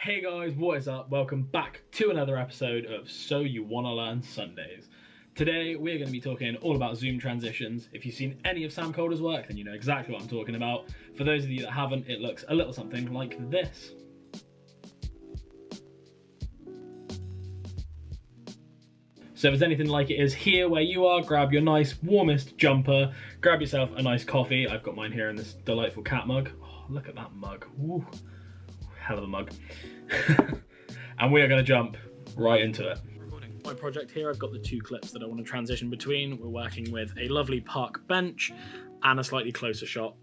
Hey guys, what is up? Welcome back to another episode of So You Wanna Learn Sundays. Today we're going to be talking all about zoom transitions. If you've seen any of Sam Kolder's work, then you know exactly what I'm talking about. For those of you that haven't, it looks a little something like this. So if there's anything like it is here where you are, grab your nice warmest jumper, grab yourself a nice coffee. I've got mine here in this delightful cat mug. Oh, look at that mug. Ooh, hell of a mug. And we are going to jump right into it. My project here, I've got the two clips that I want to transition between. We're working with a lovely park bench and a slightly closer shot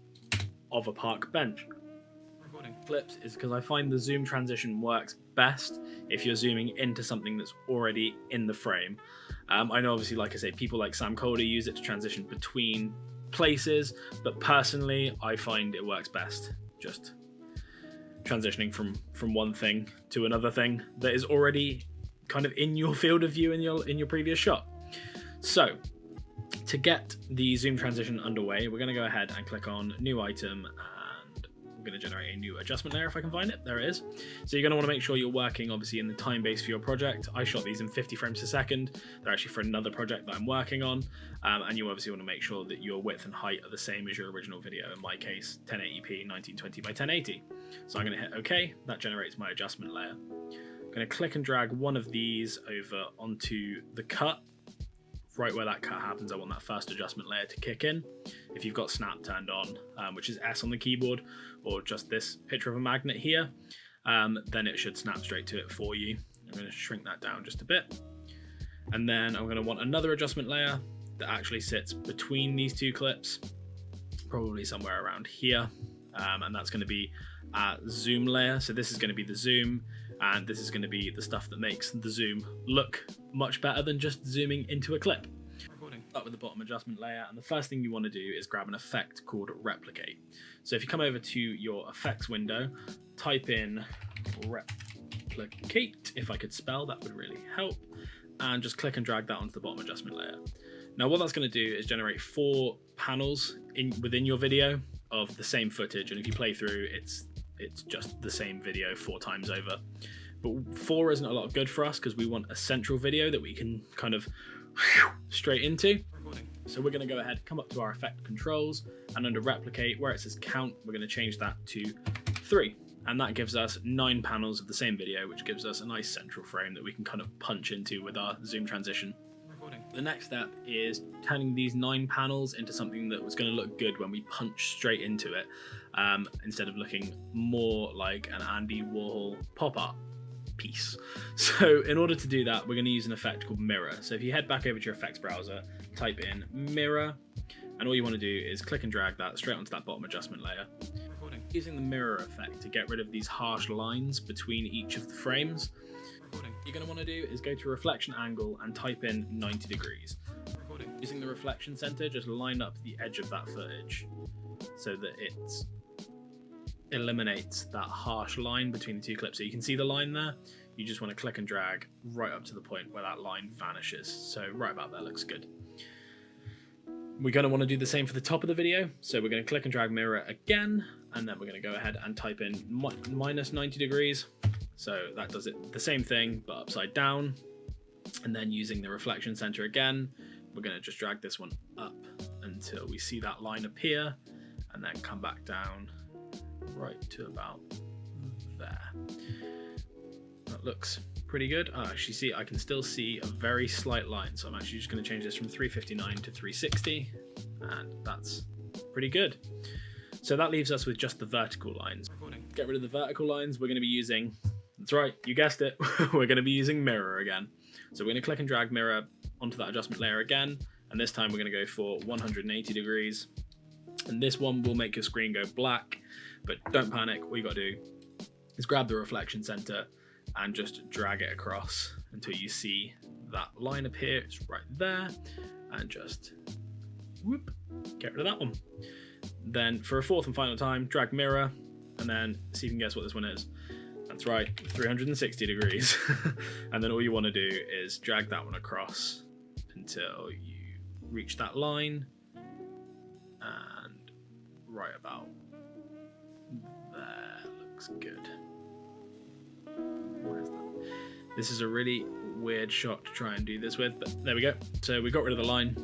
of a park bench. Clips is because I find the zoom transition works best if you're zooming into something that's already in the frame. I know obviously, like I say, people like Sam Kolder use it to transition between places, but personally I find it works best just transitioning from one thing to another thing that is already kind of in your field of view in your previous shot. So to get the zoom transition underway, we're going to go ahead and click on new item, and we're going to generate a new adjustment layer if I can find it. There it is. So you're going to want to make sure you're working obviously in the time base for your project. I shot these in 50 frames per second. They're actually for another project that I'm working on, and you obviously want to make sure that your width and height are the same as your original video. In my case, 1080p 1920 by 1080. So I'm going to hit OK. That generates my adjustment layer. I'm going to click and drag one of these over onto the cut. Right where that cut happens, I want that first adjustment layer to kick in. If you've got snap turned on, which is S on the keyboard, or just this picture of a magnet here, then it should snap straight to it for you. I'm going to shrink that down just a bit. And then I'm going to want another adjustment layer that actually sits between these two clips, probably somewhere around here. And that's going to be a zoom layer. So this is going to be the zoom, and this is going to be the stuff that makes the zoom look much better than just zooming into a clip. Start with the bottom adjustment layer, and the first thing you want to do is grab an effect called replicate. So if you come over to your effects window, type in replicate. If I could spell, that would really help, and just click and drag that onto the bottom adjustment layer. Now what that's going to do is generate 4 panels within your video of the same footage, and if you play through, it's just the same video 4 times over. But 4 isn't a lot good for us because we want a central video that we can kind of straight into. So we're going to go ahead, come up to our effect controls, and under replicate, where it says count, we're going to change that to 3. And that gives us 9 panels of the same video, which gives us a nice central frame that we can kind of punch into with our zoom transition. The next step is turning these 9 panels into something that was going to look good when we punch straight into it, instead of looking more like an Andy Warhol pop art piece. So in order to do that, we're going to use an effect called mirror. So if you head back over to your effects browser, type in mirror, and all you want to do is click and drag that straight onto that bottom adjustment layer. Using the mirror effect to get rid of these harsh lines between each of the frames, you're going to want to do is go to reflection angle and type in 90 degrees. Using the reflection center, just line up the edge of that footage so that it eliminates that harsh line between the two clips. So you can see the line there. You just want to click and drag right up to the point where that line vanishes. So right about there looks good. We're going to want to do the same for the top of the video. So we're going to click and drag mirror again, and then we're going to go ahead and type in minus 90 degrees. So that does it the same thing, but upside down. And then using the reflection center again, we're going to just drag this one up until we see that line appear, and then come back down right to about there. That looks pretty good. Oh, actually, I can still see a very slight line. So I'm actually just going to change this from 359 to 360, and that's pretty good. So that leaves us with just the vertical lines. Get rid of the vertical lines. We're going to be using, that's right, you guessed it, we're going to be using mirror again. So we're going to click and drag mirror onto that adjustment layer again, and this time we're going to go for 180 degrees. And this one will make your screen go black, but don't panic. All you got to do is grab the reflection center and just drag it across until you see that line appear. It's right there, and just whoop, get rid of that one. Then for a 4th and final time, drag mirror, and then see if you can guess what this one is. That's right, 360 degrees. And then all you want to do is drag that one across until you reach that line, and right about there looks good. This is a really weird shot to try and do this with, but there we go. So we got rid of the line.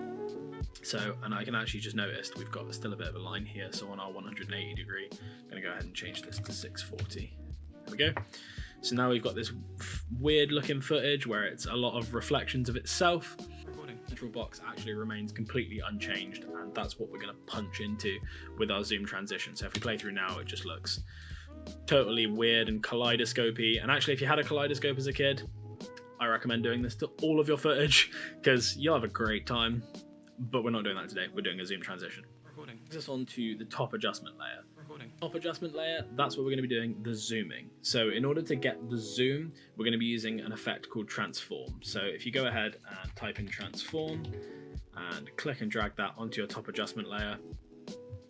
So, and I can actually just notice we've got still a bit of a line here. So on our 180 degree, I'm gonna go ahead and change this to 640. There we go. So now we've got this weird looking footage where it's a lot of reflections of itself. Recording. Central box actually remains completely unchanged, and that's what we're gonna punch into with our zoom transition. So if we play through now, it just looks totally weird and kaleidoscopy. And actually, if you had a kaleidoscope as a kid, I recommend doing this to all of your footage because you'll have a great time. But we're not doing that today. We're doing a zoom transition. Recording. Brings us on to the top adjustment layer. Recording. Top adjustment layer, that's where we're going to be doing the zooming. So in order to get the zoom, we're going to be using an effect called transform. So if you go ahead and type in transform and click and drag that onto your top adjustment layer,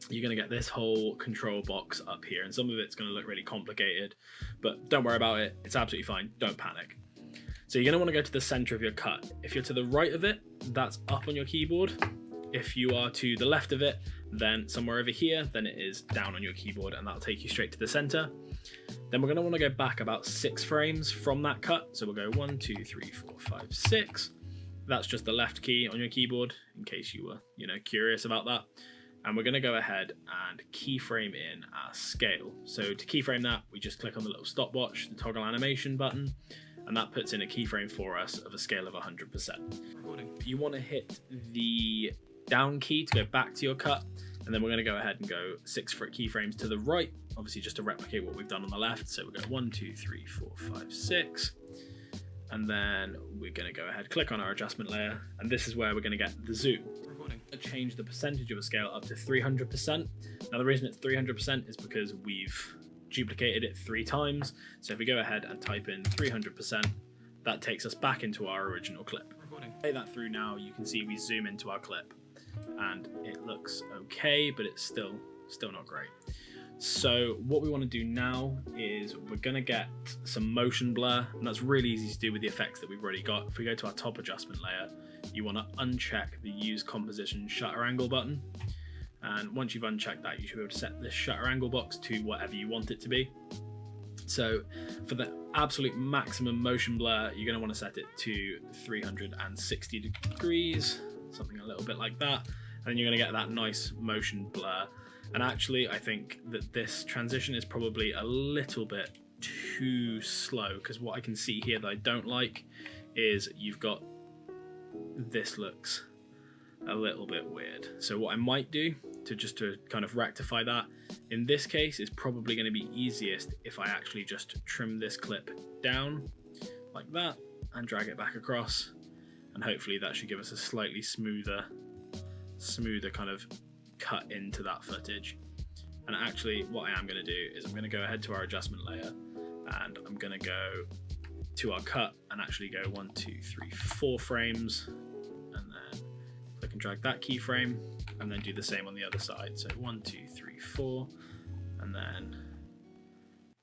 you're going to get this whole control box up here, and some of it's going to look really complicated, but don't worry about it. It's absolutely fine. Don't panic. So you're going to want to go to the center of your cut. If you're to the right of it, that's up on your keyboard. If you are to the left of it, then somewhere over here, then it is down on your keyboard, and that'll take you straight to the center. Then we're going to want to go back about 6 frames from that cut. So we'll go 1, 2, 3, 4, 5, 6. That's just the left key on your keyboard, in case you were, curious about that. And we're going to go ahead and keyframe in our scale. So to keyframe that, we just click on the little stopwatch, the toggle animation button, and that puts in a keyframe for us of a scale of 100%. Recording. You want to hit the down key to go back to your cut, and then we're going to go ahead and go 6 keyframes to the right, obviously just to replicate what we've done on the left. So we'll go 1, 2, 3, 4, 5, 6. And then we're going to go ahead, click on our adjustment layer, and this is where we're going to get the zoom. Recording. Change the percentage of a scale up to 300%. Now the reason it's 300% is because we've duplicated it 3 times. So if we go ahead and type in 300%, that takes us back into our original clip. Recording. Play that through now, you can see we zoom into our clip, and it looks okay, but it's still not great. So what we want to do now is we're going to get some motion blur, and that's really easy to do with the effects that we've already got. If we go to our top adjustment layer, you want to uncheck the use composition shutter angle button. And once you've unchecked that, you should be able to set this shutter angle box to whatever you want it to be. So for the absolute maximum motion blur, you're going to want to set it to 360 degrees, something a little bit like that. And then you're going to get that nice motion blur. And actually, I think that this transition is probably a little bit too slow, because what I can see here that I don't like is you've got, this looks a little bit weird. So what I might do to kind of rectify that in this case is probably going to be easiest if I actually just trim this clip down like that and drag it back across, and hopefully that should give us a slightly smoother kind of cut into that footage. And actually what I am going to do is I'm going to go ahead to our adjustment layer, and I'm going to go to our cut and actually go 1, 2, 3, 4 frames, and then click and drag that keyframe, and then do the same on the other side. So 1, 2, 3, 4, and then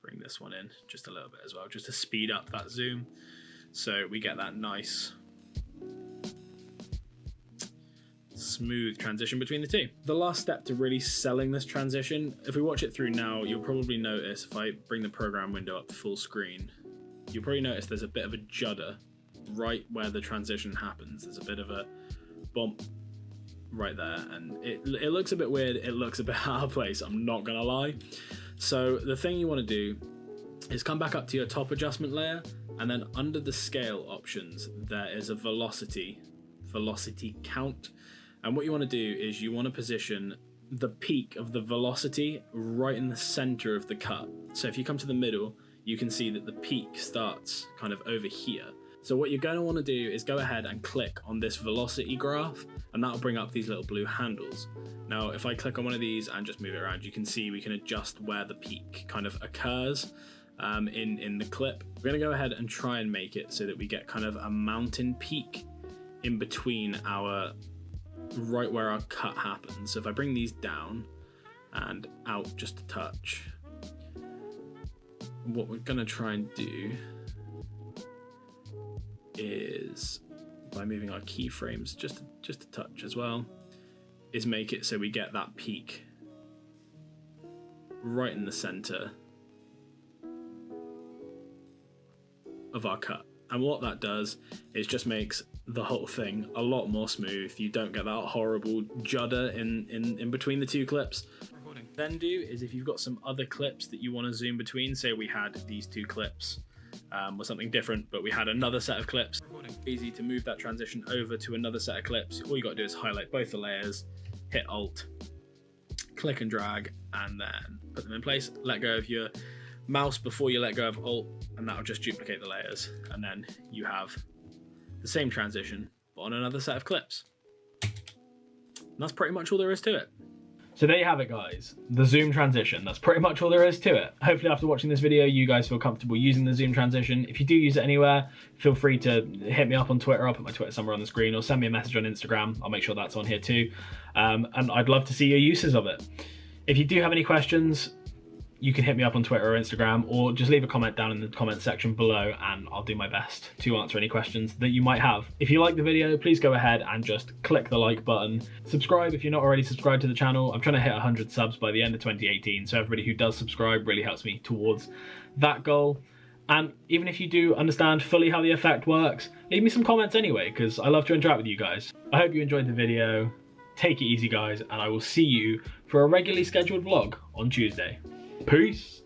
bring this one in just a little bit as well, just to speed up that zoom, so we get that nice smooth transition between the two. The last step to really selling this transition, if we watch it through now, you'll probably notice, if I bring the program window up to full screen, you'll probably notice there's a bit of a judder right where the transition happens. There's a bit of a bump right there, and it looks a bit weird, it looks a bit out of place, I'm not gonna lie. So the thing you want to do is come back up to your top adjustment layer, and then under the scale options there is a velocity count. And what you want to do is you want to position the peak of the velocity right in the center of the cut. So if you come to the middle, you can see that the peak starts kind of over here. So what you're going to want to do is go ahead and click on this velocity graph, and that'll bring up these little blue handles. Now, if I click on one of these and just move it around, you can see we can adjust where the peak kind of occurs in the clip. We're going to go ahead and try and make it so that we get kind of a mountain peak in between right where our cut happens. So if I bring these down and out just a touch, what we're going to try and do is, by moving our keyframes just a touch as well, is make it so we get that peak right in the center of our cut. And what that does is just makes the whole thing a lot more smooth. You don't get that horrible judder in between the two clips. Then do is if you've got some other clips that you want to zoom between, say we had these two clips or something different, but we had another set of clips. Easy to move that transition over to another set of clips. All you got to do is highlight both the layers, hit Alt, click and drag, and then put them in place. Let go of your mouse before you let go of Alt, and that'll just duplicate the layers. And then you have the same transition, but on another set of clips. And that's pretty much all there is to it. So there you have it, guys. The zoom transition. That's pretty much all there is to it. Hopefully after watching this video, you guys feel comfortable using the zoom transition. If you do use it anywhere, feel free to hit me up on Twitter. I'll put my Twitter somewhere on the screen, or send me a message on Instagram. I'll make sure that's on here too. And I'd love to see your uses of it. If you do have any questions, you can hit me up on Twitter or Instagram, or just leave a comment down in the comment section below and I'll do my best to answer any questions that you might have. If you like the video, please go ahead and just click the like button. Subscribe if you're not already subscribed to the channel. I'm trying to hit 100 subs by the end of 2018, so everybody who does subscribe really helps me towards that goal. And even if you do understand fully how the effect works, leave me some comments anyway, because I love to interact with you guys. I hope you enjoyed the video. Take it easy, guys, and I will see you for a regularly scheduled vlog on Tuesday. Peace.